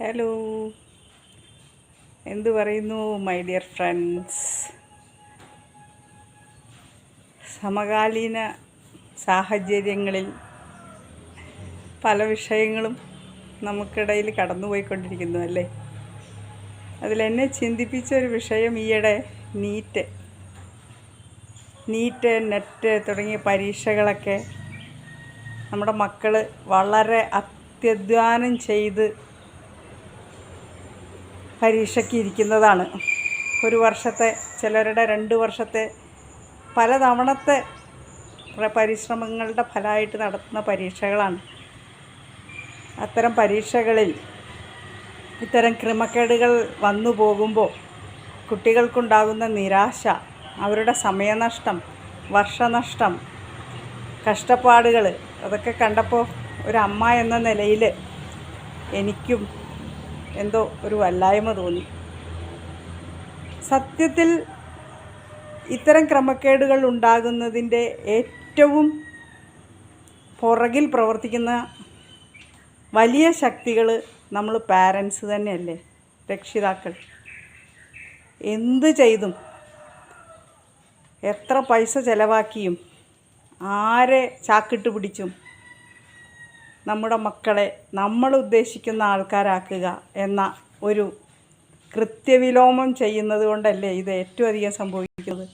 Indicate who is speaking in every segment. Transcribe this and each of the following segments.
Speaker 1: Hello, എന്തു പറയുന്നു my dear friends? സമകാലീന സാഹചര്യങ്ങളിൽ പല വിഷയങ്ങളും നമുക്കിടയിൽ കടന്നുപോയിക്കൊണ്ടിരിക്കുന്നു അല്ലേ? അതിലെന്നെ ചിന്തിപ്പിച്ചൊരു വിഷയം ഈയിടെ നീറ്റ്, നെറ്റ് തുടങ്ങിയ പരീക്ഷകളൊക്കെ നമ്മുടെ മക്കൾ വളരെ അത്യധ്വാനം ചെയ്ത് പരീക്ഷയ്ക്ക് ഇരിക്കുന്നതാണ്. ഒരു വർഷത്തെ, ചിലരുടെ 2 വർഷത്തെ, പല തവണത്തെ പരിശ്രമങ്ങളുടെ ഫലമായിട്ട് നടത്തുന്ന പരീക്ഷകളാണ്. അത്തരം പരീക്ഷകളിൽ ഇത്തരം ക്രമക്കേടുകൾ വന്നു പോകുമ്പോൾ കുട്ടികൾക്കുണ്ടാകുന്ന നിരാശ, അവരുടെ സമയനഷ്ടം, വർഷനഷ്ടം, കഷ്ടപ്പാടുകൾ, അതൊക്കെ കണ്ടപ്പോൾ ഒരമ്മ എന്ന നിലയിൽ എനിക്കും എന്തോ ഒരു വല്ലായ്മ തോന്നി. സത്യത്തിൽ ഇത്തരം ക്രമക്കേടുകൾ ഉണ്ടാകുന്നതിൻ്റെ ഏറ്റവും പുറകിൽ പ്രവർത്തിക്കുന്ന വലിയ ശക്തികൾ നമ്മൾ പാരൻസ് തന്നെയല്ലേ, രക്ഷിതാക്കൾ. എന്ത് ചെയ്തും, എത്ര പൈസ ചിലവാക്കിയും, ആരെ ചാക്കിട്ട് പിടിച്ചും നമ്മുടെ മക്കളെ നമ്മൾ ഉദ്ദേശിക്കുന്ന ആൾക്കാരാക്കുക എന്ന ഒരു കൃത്യവിലോമം ചെയ്യുന്നത് കൊണ്ടല്ലേ ഇത് ഏറ്റവും അധികം സംഭവിക്കുന്നത്.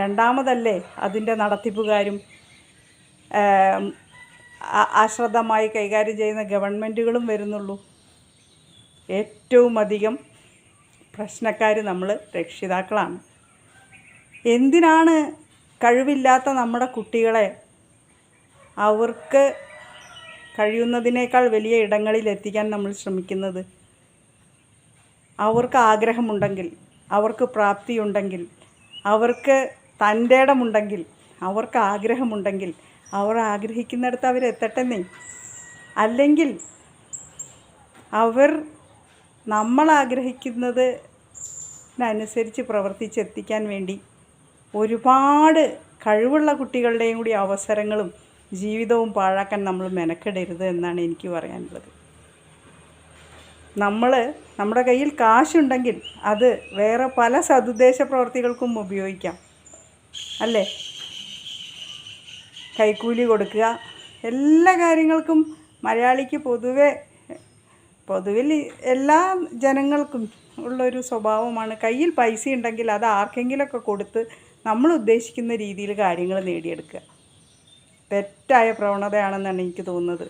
Speaker 1: രണ്ടാമതല്ലേ അതിൻ്റെ നടത്തിപ്പുകാരും അശ്രദ്ധമായി കൈകാര്യം ചെയ്യുന്ന ഗവൺമെൻറ്റുകളും വരുന്നുള്ളൂ. ഏറ്റവും അധികം പ്രശ്നക്കാർ നമ്മൾ രക്ഷിതാക്കളാണ്. എന്തിനാണ് കഴിവില്ലാത്ത നമ്മുടെ കുട്ടികളെ അവർക്ക് കഴിയുന്നതിനേക്കാൾ വലിയ ഇടങ്ങളിൽ എത്തിക്കാൻ നമ്മൾ ശ്രമിക്കുന്നത്? അവർക്ക് ആഗ്രഹമുണ്ടെങ്കിൽ, അവർക്ക് പ്രാപ്തിയുണ്ടെങ്കിൽ, അവർക്ക് തൻ്റെ ഇടമുണ്ടെങ്കിൽ, അവർക്ക് ആഗ്രഹമുണ്ടെങ്കിൽ അവർ ആഗ്രഹിക്കുന്നിടത്ത് അവരെത്തട്ടെന്നേ. അല്ലെങ്കിൽ അവർ നമ്മൾ ആഗ്രഹിക്കുന്നതിനനുസരിച്ച് പ്രവർത്തിച്ചെത്തിക്കാൻ വേണ്ടി ഒരുപാട് കഴിവുള്ള കുട്ടികളുടെയും കൂടി അവസരങ്ങളും ജീവിതവും പാഴാക്കാൻ നമ്മൾ മെനക്കെടരുത് എന്നാണ് എനിക്ക് പറയാനുള്ളത്. നമ്മുടെ കയ്യിൽ കാശുണ്ടെങ്കിൽ അത് വേറെ പല സതുദ്ദേശ പ്രവർത്തികൾക്കും ഉപയോഗിക്കാം അല്ലേ? കൈക്കൂലി കൊടുക്കുക, എല്ലാ കാര്യങ്ങൾക്കും മലയാളിക്ക് പൊതുവിൽ എല്ലാ ജനങ്ങൾക്കും ഉള്ളൊരു സ്വഭാവമാണ്, കയ്യിൽ പൈസ ഉണ്ടെങ്കിൽ അത് ആർക്കെങ്കിലുമൊക്കെ കൊടുത്ത് നമ്മൾ ഉദ്ദേശിക്കുന്ന രീതിയിൽ കാര്യങ്ങൾ നേടിയെടുക്കുക. തെറ്റായ പ്രവണതയാണെന്നാണ് എനിക്ക് തോന്നുന്നത്.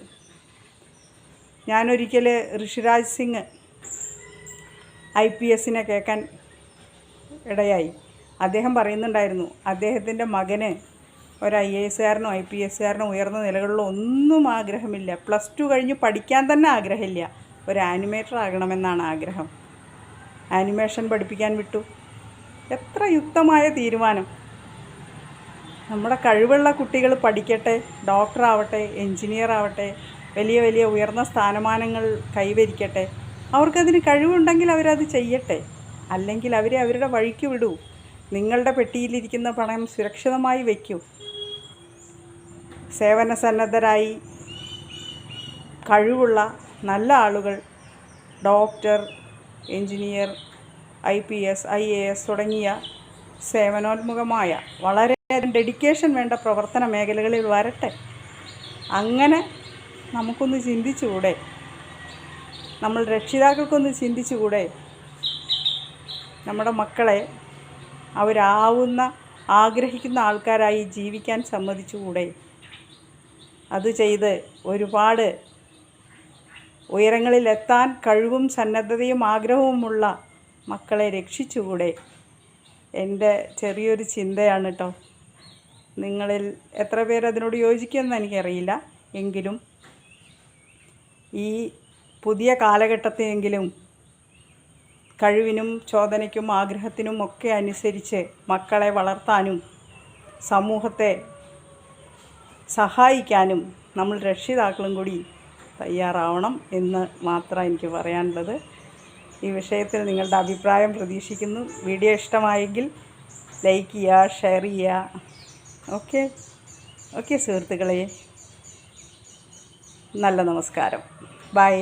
Speaker 1: ഞാനൊരിക്കൽ ഋഷിരാജ് സിംഗ് IPS കേൾക്കാൻ ഇടയായി. അദ്ദേഹം പറയുന്നുണ്ടായിരുന്നു, അദ്ദേഹത്തിൻ്റെ മകന് ഒരു IAS IPS ഉയർന്ന നിലകളിലോ ഒന്നും ആഗ്രഹമില്ല, +2 കഴിഞ്ഞ് പഠിക്കാൻ തന്നെ ആഗ്രഹമില്ല, ഒരു ആനിമേറ്റർ ആകണമെന്നാണ് ആഗ്രഹം. ആനിമേഷൻ പഠിപ്പിക്കാൻ വിട്ടു. എത്ര യുക്തമായ തീരുമാനം! നമ്മുടെ കഴിവുള്ള കുട്ടികൾ പഠിക്കട്ടെ, ഡോക്ടറാവട്ടെ, എൻജിനീയർ ആവട്ടെ, വലിയ വലിയ ഉയർന്ന സ്ഥാനമാനങ്ങൾ കൈവരിക്കട്ടെ. അവർക്കതിന് കഴിവുണ്ടെങ്കിൽ അവരത് ചെയ്യട്ടെ, അല്ലെങ്കിൽ അവരെ അവരുടെ വഴിക്ക് വിടൂ. നിങ്ങളുടെ പെട്ടിയിലിരിക്കുന്ന പണം സുരക്ഷിതമായി വയ്ക്കൂ. സേവന സന്നദ്ധരായി കഴിവുള്ള നല്ല ആളുകൾ, ഡോക്ടർ, എൻജിനീയർ, IPS IAS തുടങ്ങിയ സേവനോന്മുഖമായ വളരെ ഡെഡിക്കേഷൻ വേണ്ട പ്രവർത്തന മേഖലകളിൽ വരട്ടെ. അങ്ങനെ നമുക്കൊന്ന് ചിന്തിച്ചുകൂടെ? നമ്മൾ രക്ഷിതാക്കൾക്കൊന്ന് ചിന്തിച്ചുകൂടെ? നമ്മുടെ മക്കളെ ആഗ്രഹിക്കുന്ന ആൾക്കാരായി ജീവിക്കാൻ സമ്മതിച്ചുകൂടെ? അത് ചെയ്ത് ഒരുപാട് ഉയരങ്ങളിലെത്താൻ കഴിവും സന്നദ്ധതയും ആഗ്രഹവുമുള്ള മക്കളെ രക്ഷിച്ചുകൂടെ? എൻ്റെ ചെറിയൊരു ചിന്തയാണ് കേട്ടോ. നിങ്ങളിൽ എത്ര പേർ അതിനോട് യോജിക്കുമെന്ന് എനിക്കറിയില്ല. എങ്കിലും ഈ പുതിയ കാലഘട്ടത്തെയെങ്കിലും കഴിവിനും ചോദനയ്ക്കും ആഗ്രഹത്തിനും ഒക്കെ അനുസരിച്ച് മക്കളെ വളർത്താനും സമൂഹത്തെ സഹായിക്കാനും നമ്മൾ രക്ഷിതാക്കളും കൂടി തയ്യാറാവണം എന്ന് മാത്രമാണ് എനിക്ക് പറയാനുള്ളത്. ഈ വിഷയത്തിൽ നിങ്ങളുടെ അഭിപ്രായം പ്രതീക്ഷിക്കുന്നു. വീഡിയോ ഇഷ്ടമായെങ്കിൽ ലൈക്ക് ചെയ്യുക, ഷെയർ ചെയ്യുക. ഓക്കെ സുഹൃത്തുക്കളെ, നല്ല നമസ്കാരം. ബൈ.